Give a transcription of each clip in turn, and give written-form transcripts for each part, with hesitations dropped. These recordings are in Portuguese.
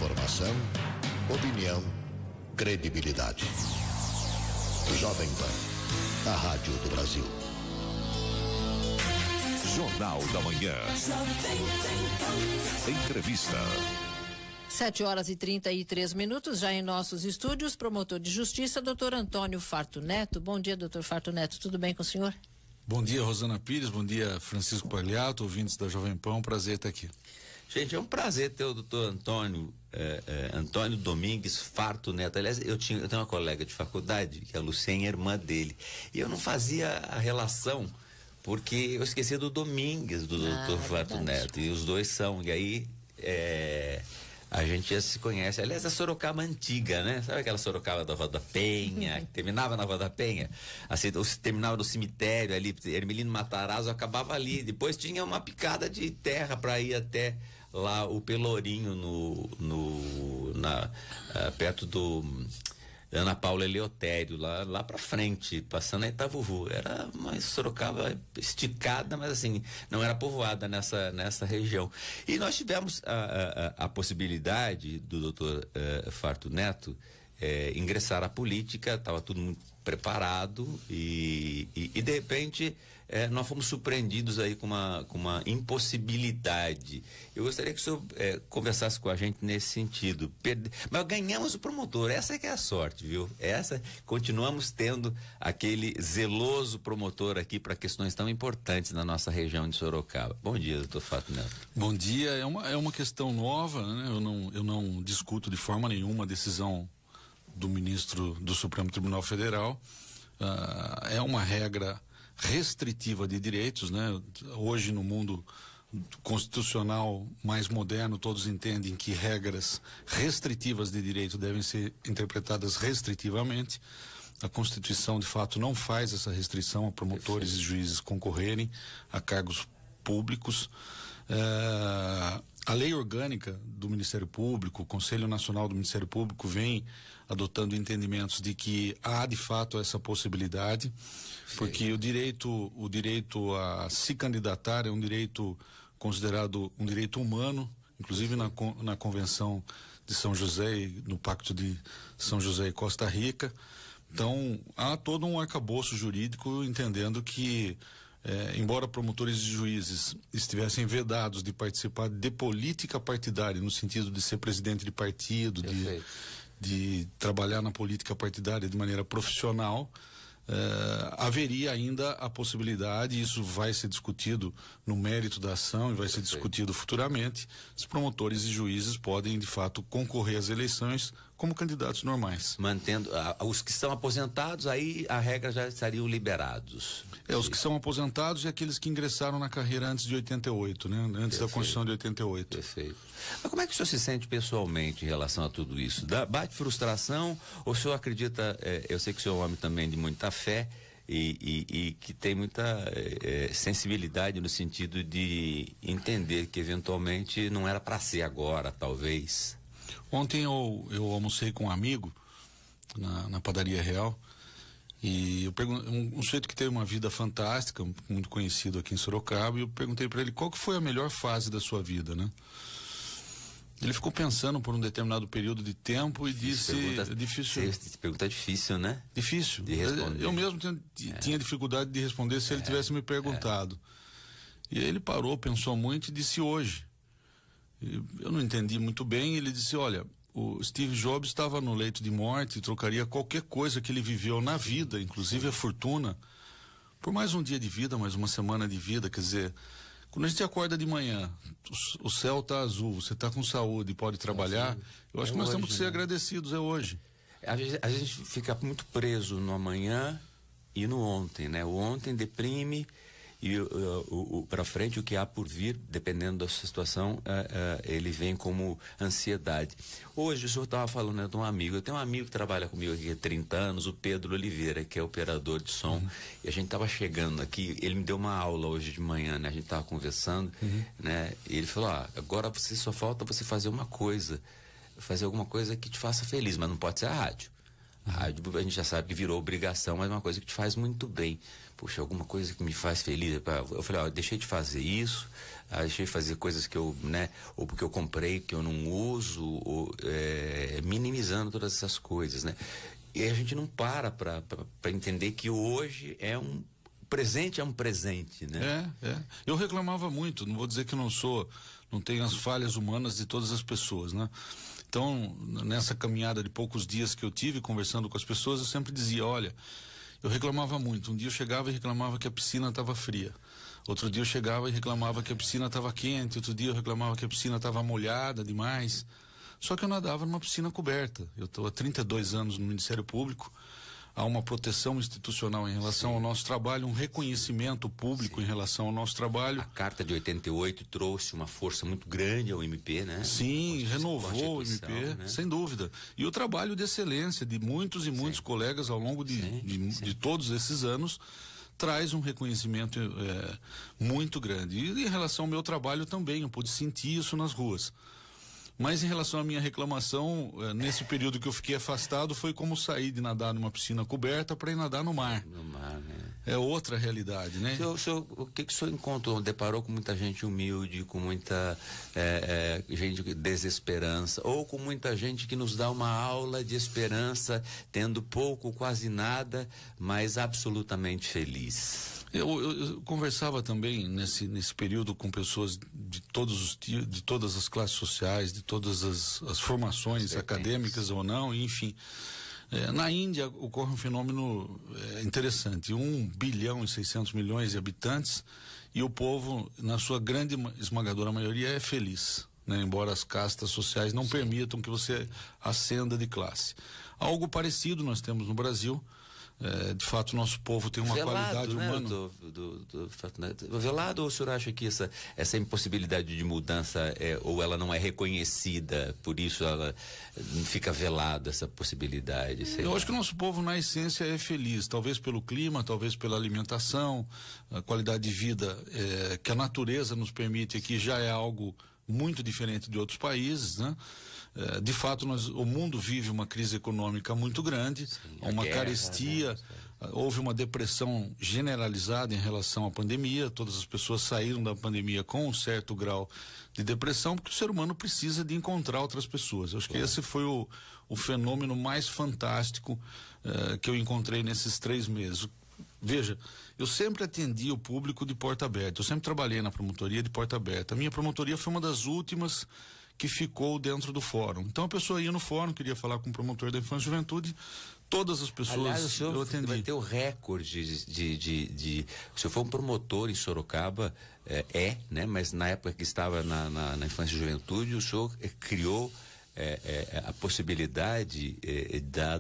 Informação, opinião, credibilidade. Jovem Pan, a rádio do Brasil. Jornal da Manhã. Entrevista. 7h33, já em nossos estúdios, promotor de justiça, doutor Antônio Farto Neto. Bom dia, doutor Farto Neto, tudo bem com o senhor? Bom dia, Rosana Pires, bom dia, Francisco Pagliato, ouvintes da Jovem Pan, um prazer estar aqui. Gente, é um prazer ter o doutor Antônio Domingues Farto Neto. Aliás, eu tenho uma colega de faculdade, que é a Luciene, irmã dele, e eu não fazia a relação, porque eu esqueci do Domingues, do doutor Farto Neto, e os dois são, e aí a gente já se conhece. Aliás, a Sorocaba antiga, né? Sabe aquela Sorocaba da Rua da Penha, que terminava na Rua da Penha? Assim, terminava no cemitério ali, Hermelino Matarazzo, acabava ali. Depois tinha uma picada de terra para ir até lá o Pelourinho, perto do Ana Paula Eleutério, lá pra frente, passando a Itavuvu. Era uma Sorocaba esticada, mas assim, não era povoada nessa região. E nós tivemos a possibilidade do doutor Farto Neto ingressar à política, estava tudo muito preparado e de repente nós fomos surpreendidos aí com uma impossibilidade. Eu gostaria que o senhor conversasse com a gente nesse sentido. Mas ganhamos o promotor, essa é que é a sorte, viu? Continuamos tendo aquele zeloso promotor aqui para questões tão importantes na nossa região de Sorocaba. Bom dia, doutor Farto Neto. Bom dia, é uma questão nova, né? Eu não discuto de forma nenhuma a decisão do ministro do Supremo Tribunal Federal. É uma regra restritiva de direitos, né? Hoje, no mundo constitucional mais moderno, todos entendem que regras restritivas de direito devem ser interpretadas restritivamente. A Constituição, de fato, não faz essa restrição a promotores e juízes concorrerem a cargos públicos. A lei orgânica do Ministério Público, o Conselho Nacional do Ministério Público vem adotando entendimentos de que há de fato essa possibilidade, porque o direito a se candidatar é um direito considerado um direito humano, inclusive na Convenção de São José e no Pacto de São José e Costa Rica. Então, há todo um arcabouço jurídico entendendo que embora promotores e juízes estivessem vedados de participar de política partidária, no sentido de ser presidente de partido, de trabalhar na política partidária de maneira profissional, haveria ainda a possibilidade, isso vai ser discutido no mérito da ação e vai ser discutido futuramente, os promotores e juízes podem de fato concorrer às eleições como candidatos normais. Mantendo os que são aposentados, aí a regra já estariam liberados. Os que são aposentados e aqueles que ingressaram na carreira antes de 88, né? Antes da Constituição de 88. Perfeito. Mas como é que o senhor se sente pessoalmente em relação a tudo isso? Bate frustração ou o senhor acredita, eu sei que o senhor é um homem também de muita fé e que tem muita sensibilidade no sentido de entender que eventualmente não era para ser agora, talvez. Ontem eu almocei com um amigo na Padaria Real e eu perguntei, um sujeito que teve uma vida fantástica, muito conhecido aqui em Sorocaba, e eu perguntei para ele qual que foi a melhor fase da sua vida, né? Ele ficou pensando por um determinado período de tempo e disse... Difícil. Pergunta difícil, né? Difícil. De responder. Eu mesmo tinha dificuldade de responder se ele tivesse me perguntado. E aí ele parou, pensou muito e disse hoje. Eu não entendi muito bem, ele disse, olha, o Steve Jobs estava no leito de morte e trocaria qualquer coisa que ele viveu na vida, inclusive a fortuna, por mais um dia de vida, mais uma semana de vida. Quer dizer, quando a gente acorda de manhã, o céu está azul, você está com saúde, pode trabalhar, eu acho que nós temos que ser agradecidos, hoje. A gente fica muito preso no amanhã e no ontem, né? O ontem deprime e para frente o que há por vir, dependendo da situação, ele vem como ansiedade. Hoje o senhor estava falando, né, de um amigo, eu tenho um amigo que trabalha comigo aqui há 30 anos, o Pedro Oliveira, que é operador de som, e a gente estava chegando aqui, ele me deu uma aula hoje de manhã, né, a gente estava conversando, né, e ele falou, agora só falta você fazer uma coisa, fazer alguma coisa que te faça feliz, mas não pode ser a rádio. Rádio, a gente já sabe que virou obrigação, mas é uma coisa que te faz muito bem. Puxa, alguma coisa que me faz feliz. Eu falei, ó, deixei de fazer isso, deixei de fazer coisas que eu, né, ou porque eu comprei, que eu não uso, ou, minimizando todas essas coisas, né? E a gente não para entender que hoje presente é um presente, né? Eu reclamava muito, não vou dizer que não tenho as falhas humanas de todas as pessoas, né? Então, nessa caminhada de poucos dias que eu tive conversando com as pessoas, eu sempre dizia, olha, eu reclamava muito. Um dia eu chegava e reclamava que a piscina estava fria. Outro dia eu chegava e reclamava que a piscina estava quente. Outro dia eu reclamava que a piscina estava molhada demais. Só que eu nadava numa piscina coberta. Eu estou há 32 anos no Ministério Público. Há uma proteção institucional em relação ao nosso trabalho, um reconhecimento público em relação ao nosso trabalho. A Carta de 88 trouxe uma força muito grande ao MP, né? Sim, renovou o MP, né? Sem dúvida. E o trabalho de excelência de muitos e muitos colegas ao longo de todos esses anos traz um reconhecimento muito grande. E em relação ao meu trabalho também, eu pude sentir isso nas ruas. Mas em relação à minha reclamação, nesse período que eu fiquei afastado, foi como sair de nadar numa piscina coberta para ir nadar no mar. No mar, né? É outra realidade, né? O que o senhor encontrou? Deparou com muita gente humilde, com muita gente de desesperança, ou com muita gente que nos dá uma aula de esperança, tendo pouco, quase nada, mas absolutamente feliz? Eu conversava também nesse período com pessoas de todas as classes sociais, de todas as formações acadêmicas ou não, enfim. Na Índia ocorre um fenômeno interessante, 1,6 bilhão de habitantes, e o povo, na sua grande esmagadora maioria, é feliz, né? Embora as castas sociais não permitam que você ascenda de classe. Algo parecido nós temos no Brasil. De fato, nosso povo tem uma qualidade humana. Velado, ou o senhor acha que essa impossibilidade de mudança ou ela não é reconhecida, por isso ela fica velada, essa possibilidade? Eu acho que o nosso povo, na essência, é feliz, talvez pelo clima, talvez pela alimentação, a qualidade de vida que a natureza nos permite aqui já é algo muito diferente de outros países, né? De fato, o mundo vive uma crise econômica muito grande, uma carestia, houve uma depressão generalizada em relação à pandemia, todas as pessoas saíram da pandemia com um certo grau de depressão, porque o ser humano precisa de encontrar outras pessoas. Eu acho que esse foi o fenômeno mais fantástico que eu encontrei nesses 3 meses. Veja, eu sempre atendi o público de porta aberta, eu sempre trabalhei na promotoria de porta aberta. A minha promotoria foi uma das últimas que ficou dentro do fórum. Então a pessoa ia no fórum, queria falar com o promotor da infância e juventude, todas as pessoas. Aliás, o senhor eu atendi. vai ter o recorde de o senhor foi um promotor em Sorocaba, né? Mas na época que estava na infância e juventude, o senhor criou a possibilidade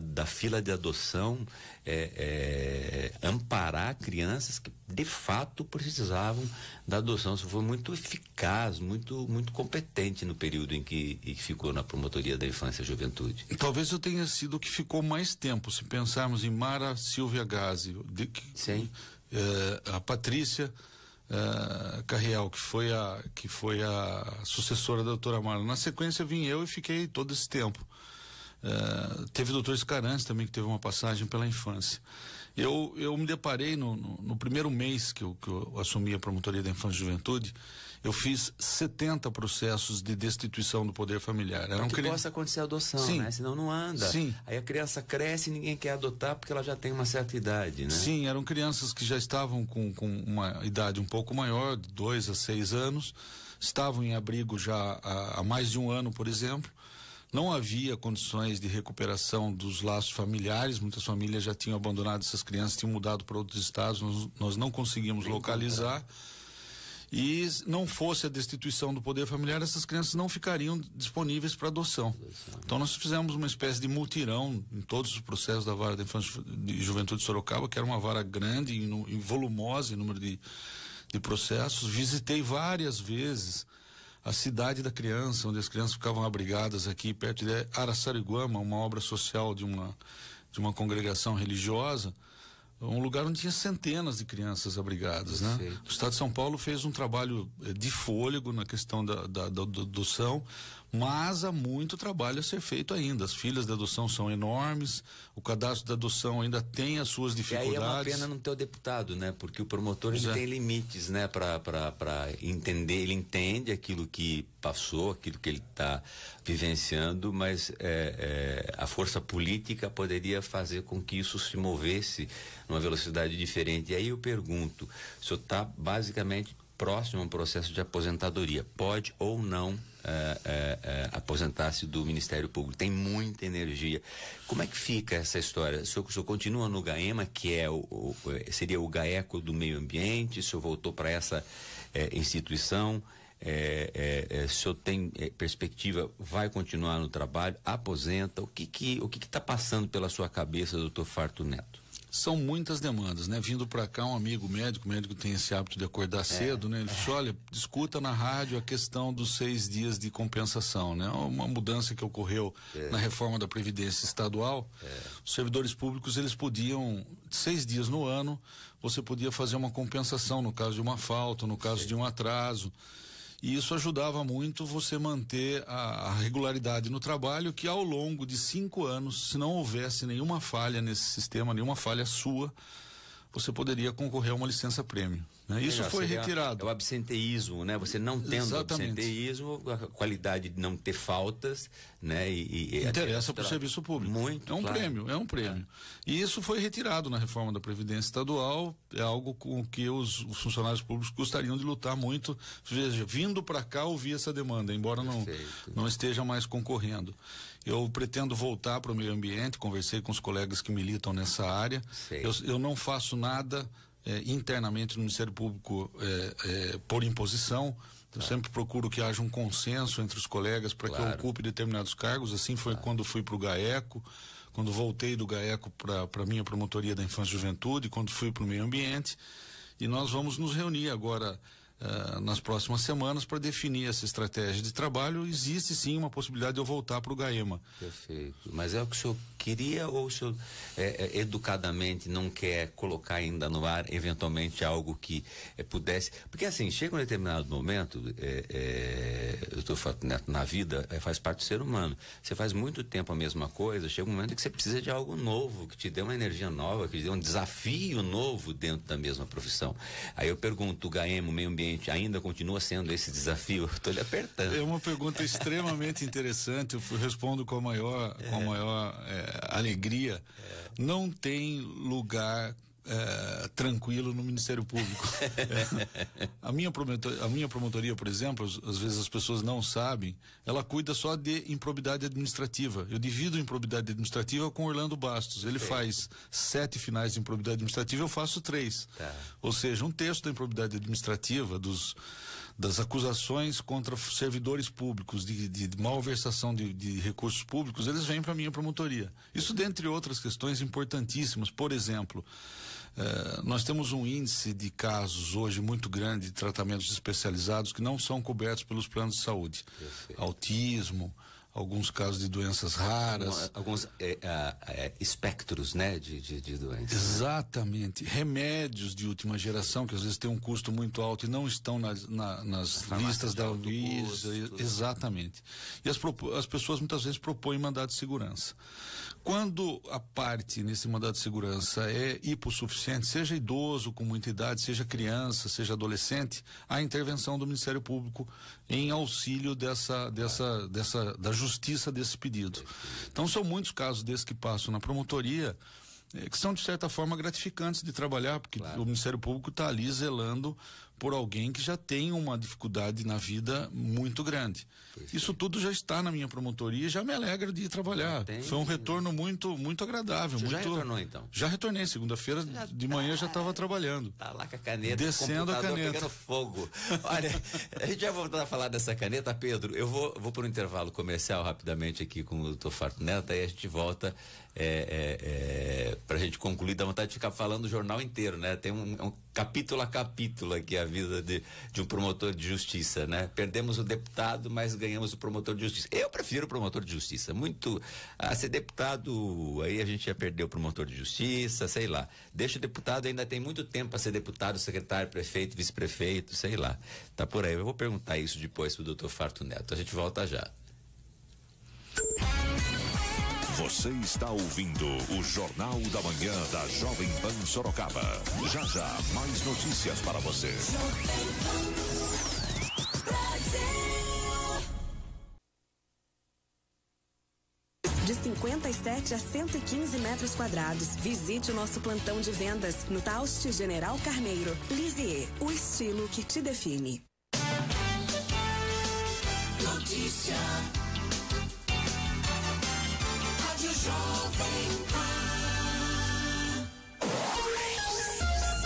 da fila de adoção amparar crianças que de fato precisavam da adoção. Isso foi muito eficaz, muito competente no período em que ficou na promotoria da infância e juventude. Talvez eu tenha sido o que ficou mais tempo, se pensarmos em Mara Silvia Gazi, a Patrícia Carriel, que foi a sucessora da doutora Mara. Na sequência vim eu e fiquei todo esse tempo. Teve o doutor Escarantes também, que teve uma passagem pela infância. Eu me deparei no primeiro mês que eu assumi a promotoria da infância e juventude, eu fiz 70 processos de destituição do poder familiar. Para que possa acontecer a adoção, Sim. né? Senão não anda. Sim. Aí a criança cresce e ninguém quer adotar porque ela já tem uma certa idade, né? Sim, eram crianças que já estavam com uma idade um pouco maior, de 2 a 6 anos, estavam em abrigo já há mais de 1 ano, por exemplo. Não havia condições de recuperação dos laços familiares, muitas famílias já tinham abandonado essas crianças, tinham mudado para outros estados, nós não conseguimos localizar. E não fosse a destituição do poder familiar, essas crianças não ficariam disponíveis para adoção. Então nós fizemos uma espécie de mutirão em todos os processos da Vara da Infância e Juventude de Sorocaba, que era uma vara grande e volumosa em número de processos. Visitei várias vezes a cidade da criança, onde as crianças ficavam abrigadas aqui perto de Araçariguama, uma obra social de uma congregação religiosa, um lugar onde tinha centenas de crianças abrigadas, né? O Estado de São Paulo fez um trabalho de fôlego na questão da adoção, Mas há muito trabalho a ser feito ainda. As filas de adoção são enormes, o cadastro de adoção ainda tem as suas dificuldades. E aí é uma pena não ter o deputado, né? Porque o promotor ele tem limites, né? Para entender, ele entende aquilo que passou, aquilo que ele está vivenciando, mas a força política poderia fazer com que isso se movesse numa velocidade diferente. E aí eu pergunto, o senhor está basicamente próximo a um processo de aposentadoria, pode ou não aposentar-se do Ministério Público, tem muita energia. Como é que fica essa história? O senhor continua no GAEMA, que seria o GAECO do meio ambiente, o senhor voltou para essa instituição, o senhor tem perspectiva, vai continuar no trabalho, aposenta, o que está passando pela sua cabeça, doutor Farto Neto? São muitas demandas, né? Vindo para cá um amigo médico tem esse hábito de acordar cedo, né? Ele disse, olha, discuta na rádio a questão dos 6 dias de compensação, né? Uma mudança que ocorreu na reforma da Previdência Estadual. Os servidores públicos, eles podiam, 6 dias no ano, você podia fazer uma compensação no caso de uma falta, no caso de um atraso. E isso ajudava muito você manter a regularidade no trabalho, que ao longo de 5 anos, se não houvesse nenhuma falha nesse sistema, nenhuma falha sua, você poderia concorrer a uma licença-prêmio. Né? Isso foi retirado. É o absenteísmo, né? Você não tendo absenteísmo, a qualidade de não ter faltas, né? Interessa para o serviço público. Muito, é um prêmio, é um prêmio. E isso foi retirado na reforma da Previdência Estadual, é algo com que os funcionários públicos gostariam de lutar muito. Veja, vindo para cá ouvir essa demanda, embora não esteja mais concorrendo. Eu pretendo voltar para o meio ambiente, conversei com os colegas que militam nessa área. Eu não faço nada internamente no Ministério Público por imposição. Eu sempre procuro que haja um consenso entre os colegas para que eu ocupe determinados cargos. Assim foi quando fui para o GAECO, quando voltei do GAECO para a minha promotoria da Infância e Juventude, quando fui para o meio ambiente. E nós vamos nos reunir agora nas próximas semanas para definir essa estratégia de trabalho. Existe sim uma possibilidade de eu voltar para o GAEMA. Perfeito. Mas é o que o senhor queria ou o senhor educadamente não quer colocar ainda no ar eventualmente algo que pudesse, porque assim, chega um determinado momento, doutor Farto Neto, na vida faz parte do ser humano, você faz muito tempo a mesma coisa, chega um momento em que você precisa de algo novo, que te dê uma energia nova, que te dê um desafio novo dentro da mesma profissão. Aí eu pergunto, o GAEMA, o meio ambiente, ainda continua sendo esse desafio? Estou lhe apertando. É uma pergunta extremamente interessante, eu respondo com a maior alegria. Não tem lugar tranquilo no Ministério Público. A minha promotoria, por exemplo, às vezes as pessoas não sabem, ela cuida só de improbidade administrativa. Eu divido improbidade administrativa com Orlando Bastos. Ele faz 7 finais de improbidade administrativa, eu faço 3. Ou seja, 1/3 da improbidade administrativa, das acusações contra servidores públicos de malversação de recursos públicos, eles vêm para a minha promotoria. Isso dentre outras questões importantíssimas. Por exemplo, nós temos um índice de casos hoje muito grande de tratamentos especializados que não são cobertos pelos planos de saúde. Perfeito. Autismo, alguns casos de doenças raras. Alguns espectros, né, de doenças. Exatamente. Remédios de última geração, que às vezes têm um custo muito alto e não estão nas listas da Anvisa. Exatamente. E as pessoas muitas vezes propõem mandado de segurança. Quando a parte nesse mandado de segurança é hipossuficiente, seja idoso com muita idade, seja criança, seja adolescente, há intervenção do Ministério Público em auxílio da justiça desse pedido. Então são muitos casos desses que passam na promotoria, que são de certa forma gratificantes de trabalhar, porque o Ministério Público está ali zelando por alguém que já tem uma dificuldade na vida muito grande. Perfeito. Isso tudo já está na minha promotoria e já me alegra de ir trabalhar. Foi um retorno muito agradável. Você já retornou então? Já retornei, segunda-feira de manhã já estava trabalhando. Tá lá com a caneta, descendo a caneta, pegando fogo. Olha, a gente vai voltar a falar dessa caneta, Pedro. Eu vou para um intervalo comercial rapidamente aqui com o doutor Farto Neto, aí a gente volta pra gente concluir, dá vontade de ficar falando o jornal inteiro, né? Tem um capítulo a capítulo aqui a vida de um promotor de justiça, né? Perdemos o deputado, mas ganhamos o promotor de justiça. Eu prefiro o promotor de justiça, muito ser deputado, aí a gente ia perder o promotor de justiça, sei lá. Deixa o deputado, ainda tem muito tempo para ser deputado, secretário, prefeito, vice-prefeito, sei lá. Tá por aí. Eu vou perguntar isso depois pro doutor Farto Neto. A gente volta já. Você está ouvindo o Jornal da Manhã da Jovem Pan Sorocaba. Já já, mais notícias para você. De 57 a 115 metros quadrados. Visite o nosso plantão de vendas no Taust General Carneiro. Lisier, o estilo que te define. Notícia. Rádio Jovem Pan.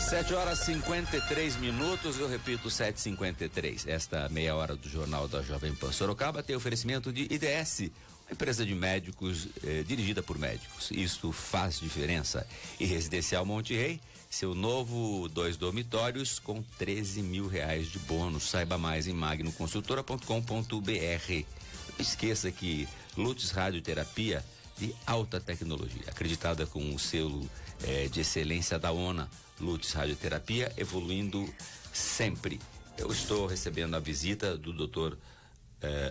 7h53, eu repito, 7h53. Esta meia hora do Jornal da Jovem Pan Sorocaba tem oferecimento de IDS, uma empresa de médicos dirigida por médicos. Isto faz diferença. E Residencial Monte Rei, seu novo 2 dormitórios com R$13 mil de bônus. Saiba mais em magnoconsultora.com.br. Não esqueça que Lutz Radioterapia de alta tecnologia, acreditada com o selo de excelência da ONA. Lutz Radioterapia, evoluindo sempre. Eu estou recebendo a visita do Dr.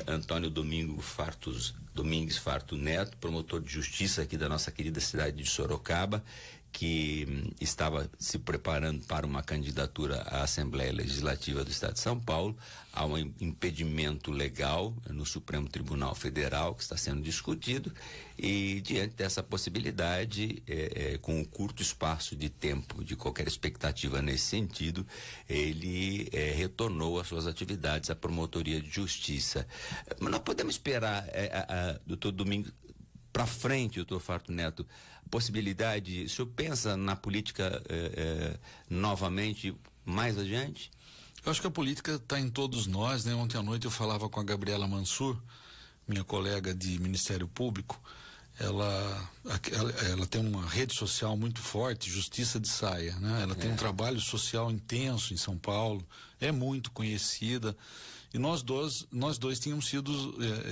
Antônio Domingues Farto Neto, promotor de justiça aqui da nossa querida cidade de Sorocaba, que estava se preparando para uma candidatura à Assembleia Legislativa do Estado de São Paulo. Há um impedimento legal no Supremo Tribunal Federal que está sendo discutido, e diante dessa possibilidade, com um curto espaço de tempo de qualquer expectativa nesse sentido, ele retornou às suas atividades à Promotoria de Justiça. Mas nós podemos esperar, doutor Domingos, para frente, doutor Farto Neto, possibilidade, o senhor pensa na política novamente mais adiante? Eu acho que a política está em todos nós, né? Ontem à noite eu falava com a Gabriela Mansur, minha colega de Ministério Público. Ela tem uma rede social muito forte, Justiça de Saia, né? Ela tem um trabalho social intenso em São Paulo, é muito conhecida. E nós dois tínhamos sido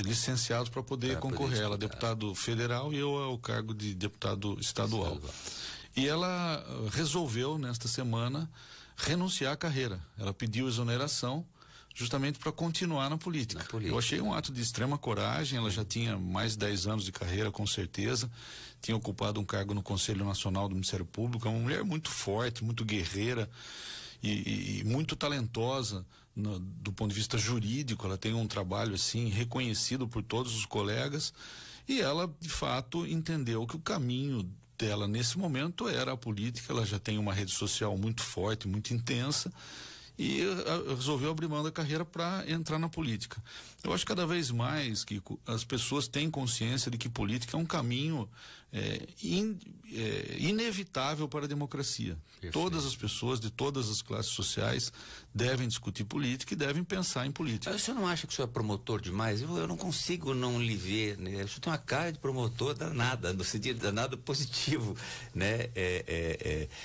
licenciados para poder concorrer. Ela é deputado federal e eu ao cargo de deputado estadual. E ela resolveu, nesta semana, renunciar à carreira. Ela pediu exoneração justamente para continuar na política. Eu achei um ato de extrema coragem. Ela já tinha mais de 10 anos de carreira, com certeza. Tinha ocupado um cargo no Conselho Nacional do Ministério Público. É uma mulher muito forte, muito guerreira e muito talentosa do ponto de vista jurídico. Ela tem um trabalho assim reconhecido por todos os colegas, e ela de fato entendeu que o caminho dela nesse momento era a política. Ela já tem uma rede social muito forte, muito intensa, e resolveu abrir mão da carreira para entrar na política. Eu acho cada vez mais que as pessoas têm consciência de que política é um caminho inevitável para a democracia. Perfeito. Todas as pessoas de todas as classes sociais devem discutir política e devem pensar em política. Mas o senhor não acha que o senhor é promotor demais? Eu não consigo não lhe ver, né? O senhor tem uma cara de promotor danada, no sentido danado positivo, né?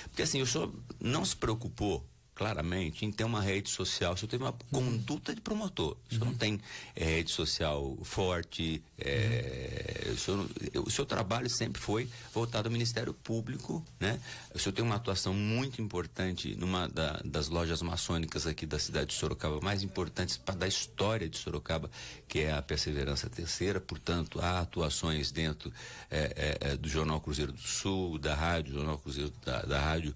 Porque assim, o senhor não se preocupou claramente em ter uma rede social. O senhor teve uma conduta de promotor. O senhor não tem rede social forte. O seu trabalho sempre foi voltado ao Ministério Público, né? O senhor tem uma atuação muito importante numa das lojas maçônicas aqui da cidade de Sorocaba, mais importantes da história de Sorocaba, que é a Perseverança Terceira. Portanto, há atuações dentro do Jornal Cruzeiro do Sul, da rádio Jornal Cruzeiro, da rádio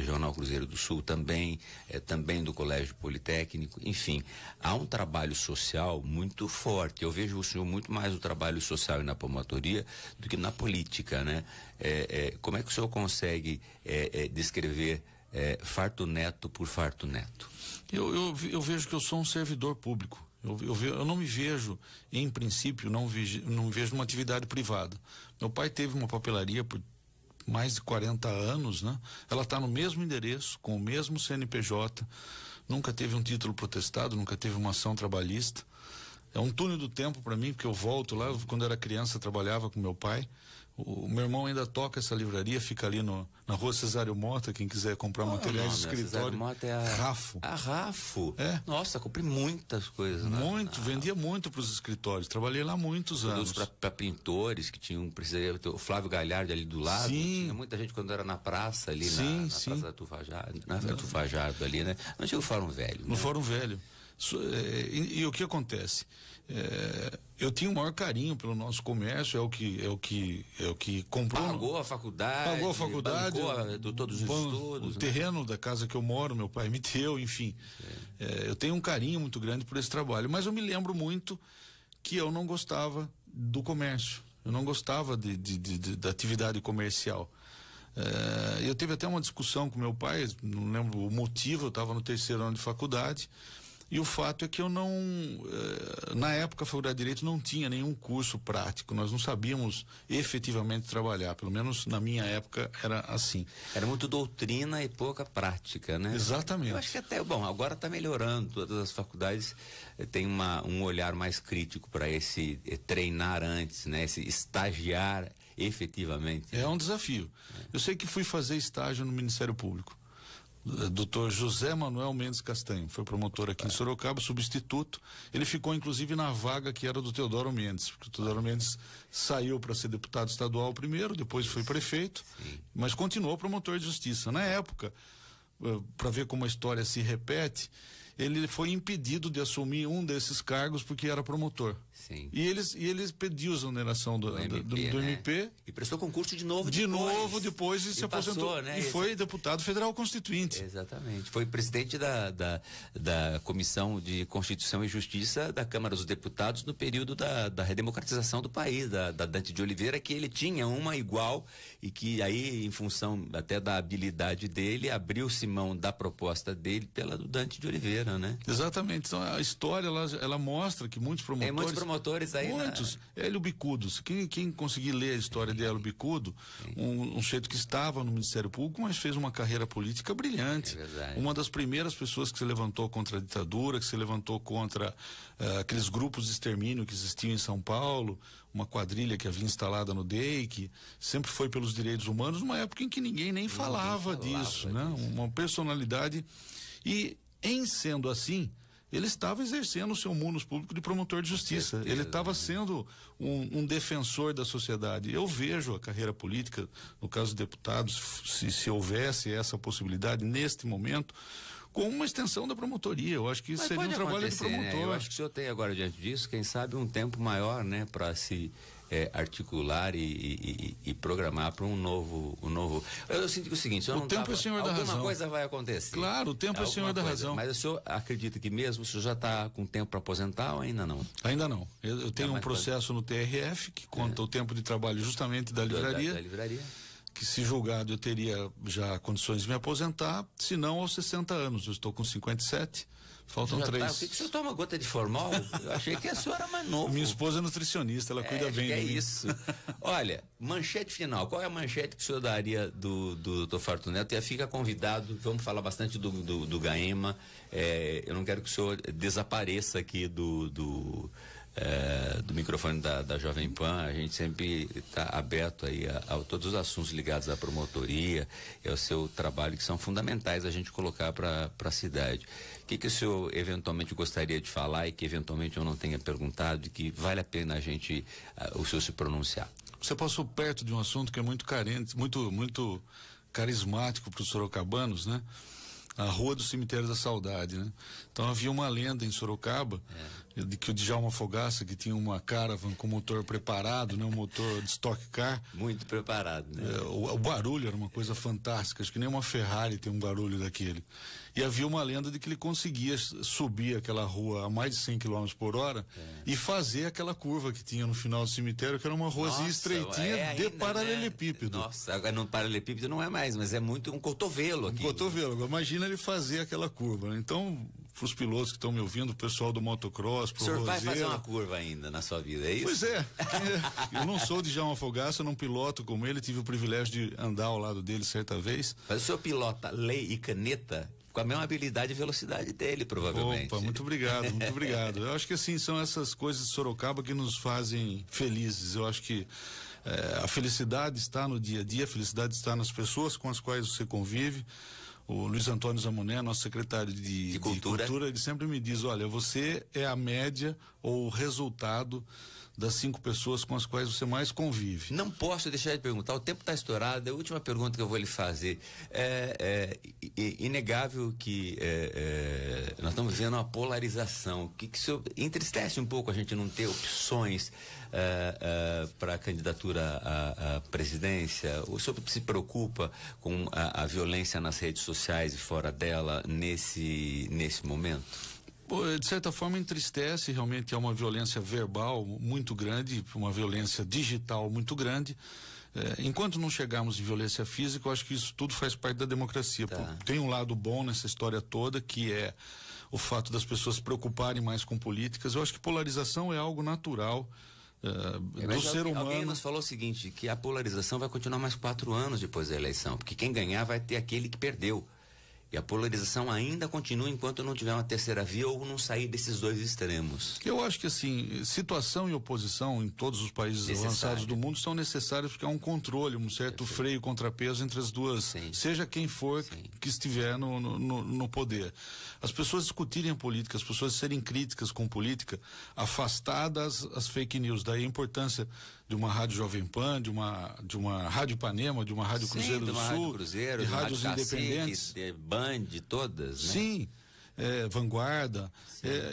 Jornal Cruzeiro do Sul também, também do Colégio Politécnico. Enfim, há um trabalho social muito forte. Eu vejo o senhor muito mais no trabalho social e na promotoria do que na política, né? Como é que o senhor consegue descrever Farto Neto por Farto Neto? Eu vejo que eu sou um servidor público. Eu não me vejo, em princípio, não me vejo numa atividade privada. Meu pai teve uma papelaria por mais de 40 anos, né? Ela está no mesmo endereço, com o mesmo CNPJ, nunca teve um título protestado, nunca teve uma ação trabalhista. É um túnel do tempo para mim, porque eu volto lá. Quando era criança, trabalhava com meu pai. O meu irmão ainda toca essa livraria, fica ali na rua Cesário Mota. Quem quiser comprar materiais de escritório. Cesário Mota é a Rafo. A Rafo? Nossa, comprei muitas coisas. Vendia muito para os escritórios. Trabalhei lá muitos anos. Para pintores que tinham, o Flávio Galhardo ali do lado. Sim. Tinha muita gente quando era na praça ali, na Praça da Tufajardo ali, né? Não tinha o Fórum Velho. No Fórum Velho. E o que acontece? eu tinha o maior carinho pelo nosso comércio, é o que comprou. Pagou a faculdade. Bancou todos os estudos. O terreno da casa que eu moro, meu pai me deu, enfim. Eu tenho um carinho muito grande por esse trabalho, mas eu me lembro muito que eu não gostava do comércio, eu não gostava da atividade comercial. Eu tive até uma discussão com meu pai, não lembro o motivo, eu estava no 3º ano de faculdade, e o fato é que eu não, na época a Faculdade de Direito não tinha nenhum curso prático, nós não sabíamos efetivamente trabalhar, pelo menos na minha época era assim. Era muito doutrina e pouca prática, né? Exatamente. Eu acho que até, agora está melhorando, todas as faculdades têm um olhar mais crítico para esse treinar antes, né? Esse estagiar efetivamente. É um desafio. Eu sei que fui fazer estágio no Ministério Público. Dr. José Manuel Mendes Castanho foi promotor aqui em Sorocaba, substituto. Ele ficou inclusive na vaga que era do Teodoro Mendes, porque o Teodoro Mendes saiu para ser deputado estadual primeiro, depois foi prefeito, mas continuou promotor de justiça. Na época, para ver como a história se repete, ele foi impedido de assumir um desses cargos porque era promotor. Sim. E eles pediu a exoneração do MP. E prestou concurso de novo depois e se aposentou. Passou, né? E foi deputado federal constituinte. Exatamente. Foi presidente da Comissão de Constituição e Justiça da Câmara dos Deputados no período da redemocratização do país, da Dante de Oliveira, que ele tinha uma igual e que aí, em função até da habilidade dele, abriu-se mão da proposta dele pela do Dante de Oliveira, né? Exatamente. Então a história ela mostra que muitos promotores. Tem muitos promotores aí. Muitos. Hélio Bicudo. Quem conseguir ler a história de Hélio Bicudo, um sujeito que estava no Ministério Público, mas fez uma carreira política brilhante. É verdade. Uma das primeiras pessoas que se levantou contra a ditadura, que se levantou contra aqueles grupos de extermínio que existiam em São Paulo, uma quadrilha que havia instalada no DEI, que sempre foi pelos direitos humanos, numa época em que ninguém nem falava disso, né? Uma personalidade. E em sendo assim, ele estava exercendo o seu munus público de promotor de justiça. Ele estava sendo um defensor da sociedade. Eu vejo a carreira política, no caso de deputados, se houvesse essa possibilidade neste momento, como uma extensão da promotoria. Eu acho que isso seria um trabalho de promotor. Né? Eu acho que o senhor tem agora, diante disso, quem sabe um tempo maior, né, para se articular e programar para um novo. Eu sinto que o seguinte, o tempo é senhor da razão. Alguma coisa vai acontecer. Claro, o tempo é senhor da razão. Mas o senhor acredita que mesmo o senhor já está com tempo para aposentar ou ainda não? Ainda não. Eu tenho um processo no TRF que conta o tempo de trabalho justamente da livraria. Da livraria. Que se julgado eu teria já condições de me aposentar, se não aos 60 anos. Eu estou com 57. Faltam 3. Por que o senhor toma gota de formol? Eu achei que a senhora era mais novo. Minha esposa é nutricionista, ela cuida bem de mim. É isso. Olha, manchete final. Qual é a manchete que o senhor daria do Dr. Farto Neto? E fica convidado, vamos falar bastante do GAEMA. Eu não quero que o senhor desapareça aqui do microfone da Jovem Pan. A gente sempre está aberto aí a todos os assuntos ligados à promotoria e ao seu trabalho, que são fundamentais a gente colocar para a cidade. O que o senhor eventualmente gostaria de falar e que eventualmente eu não tenha perguntado e que vale a pena o senhor se pronunciar? Você passou perto de um assunto que é muito carente, muito carismático para os sorocabanos, né? A Rua do Cemitério da Saudade, né? Então havia uma lenda em Sorocaba de que o Djalma Fogaça, que tinha uma Caravan com motor preparado, né? Um motor de stock car. Muito preparado, né? O barulho era uma coisa fantástica, acho que nem uma Ferrari tem um barulho daquele. E havia uma lenda de que ele conseguia subir aquela rua a mais de 100 km por hora e fazer aquela curva que tinha no final do cemitério, que era uma ruazinha estreitinha de paralelepípedo. Né? Nossa, agora no paralelepípedo não é mais, mas é muito um cotovelo aqui. Um cotovelo. Imagina ele fazer aquela curva, né? Então, para os pilotos que estão me ouvindo, o pessoal do motocross, pro Roseiro. O senhor vai Roseiro, fazer uma curva ainda na sua vida, é isso? Pois é. Eu não sou de Djalma Fogaça, não piloto como ele, tive o privilégio de andar ao lado dele certa vez. Mas o senhor pilota lei e caneta com a mesma habilidade e velocidade dele, provavelmente. Opa, muito obrigado, muito obrigado. Eu acho que assim, são essas coisas de Sorocaba que nos fazem felizes. Eu acho que a felicidade está no dia a dia, a felicidade está nas pessoas com as quais você convive. O Luiz Antônio Zamuné, nosso secretário de Cultura, ele sempre me diz, olha, você é a média ou o resultado das 5 pessoas com as quais você mais convive. Não posso deixar de perguntar, o tempo está estourado, a última pergunta que eu vou lhe fazer. É inegável que nós estamos vivendo uma polarização, que o senhor entristece um pouco a gente não ter opções para a candidatura à presidência. O senhor se preocupa com a violência nas redes sociais e fora dela nesse momento? De certa forma entristece, realmente é uma violência verbal muito grande, uma violência digital muito grande. Enquanto não chegarmos em violência física, eu acho que isso tudo faz parte da democracia. Tá. Tem um lado bom nessa história toda, que é o fato das pessoas se preocuparem mais com políticas. Eu acho que polarização é algo natural do ser humano. Alguém nos falou o seguinte, que a polarização vai continuar mais 4 anos depois da eleição, porque quem ganhar vai ter aquele que perdeu. E a polarização ainda continua enquanto não tiver uma terceira via ou não sair desses dois extremos. Eu acho que assim, situação e oposição em todos os países avançados do mundo são necessários porque há um controle, um certo freio e contrapeso entre as duas, seja quem for que estiver no poder. As pessoas discutirem a política, as pessoas serem críticas com política, afastadas as fake news. Daí a importância de uma rádio Jovem Pan, de uma rádio Ipanema, de uma rádio Cruzeiro do Sul, de rádios independentes, de Band, de todas, né? Sim, Vanguarda,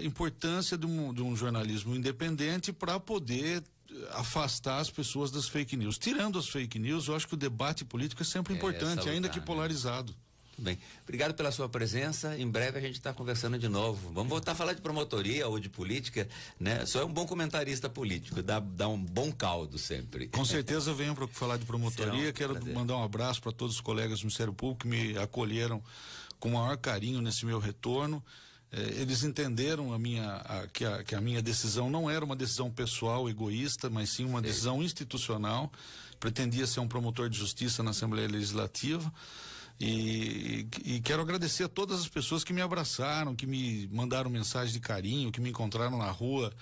importância de um jornalismo independente para poder afastar as pessoas das fake news. Tirando as fake news, eu acho que o debate político é sempre importante, ainda que polarizado. Bem, obrigado pela sua presença. Em breve a gente está conversando de novo. Vamos voltar a falar de promotoria ou de política, né? Só é um bom comentarista político, dá um bom caldo sempre. Com certeza venho para falar de promotoria. Quero mandar um abraço para todos os colegas do Ministério Público que me acolheram com o maior carinho nesse meu retorno. Eles entenderam que a minha decisão não era uma decisão pessoal, egoísta, mas sim uma decisão institucional. Pretendia ser um promotor de justiça na Assembleia Legislativa. E quero agradecer a todas as pessoas que me abraçaram, que me mandaram mensagem de carinho, que me encontraram na rua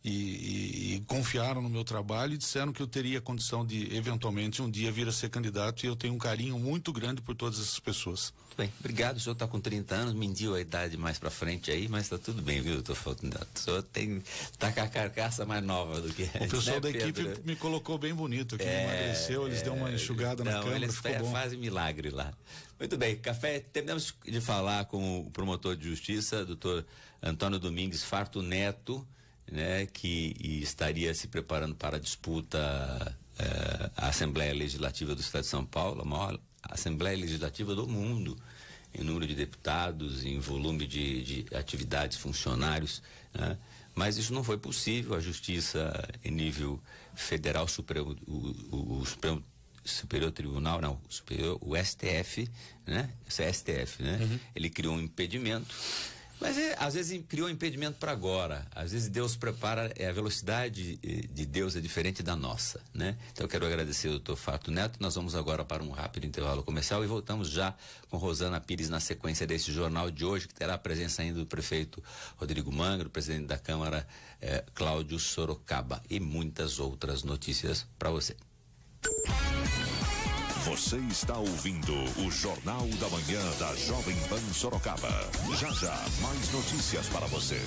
e confiaram no meu trabalho e disseram que eu teria condição de, eventualmente, um dia vir a ser candidato, e eu tenho um carinho muito grande por todas essas pessoas. Bem, obrigado. O senhor está com 30 anos, mentiu a idade mais pra frente aí, mas está tudo bem, viu, doutor Fortunato? O senhor tá com a carcaça mais nova do que antes, o pessoal, né, da Pedro? equipe me colocou bem bonito aqui, emagreceu, eles deu uma enxugada na câmera, eles ficou bom. fazem milagre lá. Muito bem, Café, terminamos de falar com o promotor de justiça, doutor Antônio Domingues Farto Neto, né, que estaria se preparando para a disputa à Assembleia Legislativa do Estado de São Paulo, a maior Assembleia Legislativa do mundo, em número de deputados, em volume de atividades, funcionários, né? Mas isso não foi possível. A Justiça em nível federal, o Supremo Superior Tribunal, não, o STF, né? Esse é STF, né? Uhum. Ele criou um impedimento. Mas às vezes criou um impedimento para agora. Às vezes Deus prepara, a velocidade de Deus é diferente da nossa, né? Então eu quero agradecer ao doutor Farto Neto. Nós vamos agora para um rápido intervalo comercial e voltamos já com Rosana Pires na sequência desse jornal de hoje, que terá a presença ainda do prefeito Rodrigo Manga, do presidente da Câmara Cláudio Sorocaba, e muitas outras notícias para você. Você está ouvindo o Jornal da Manhã da Jovem Pan Sorocaba. Já já, mais notícias para você.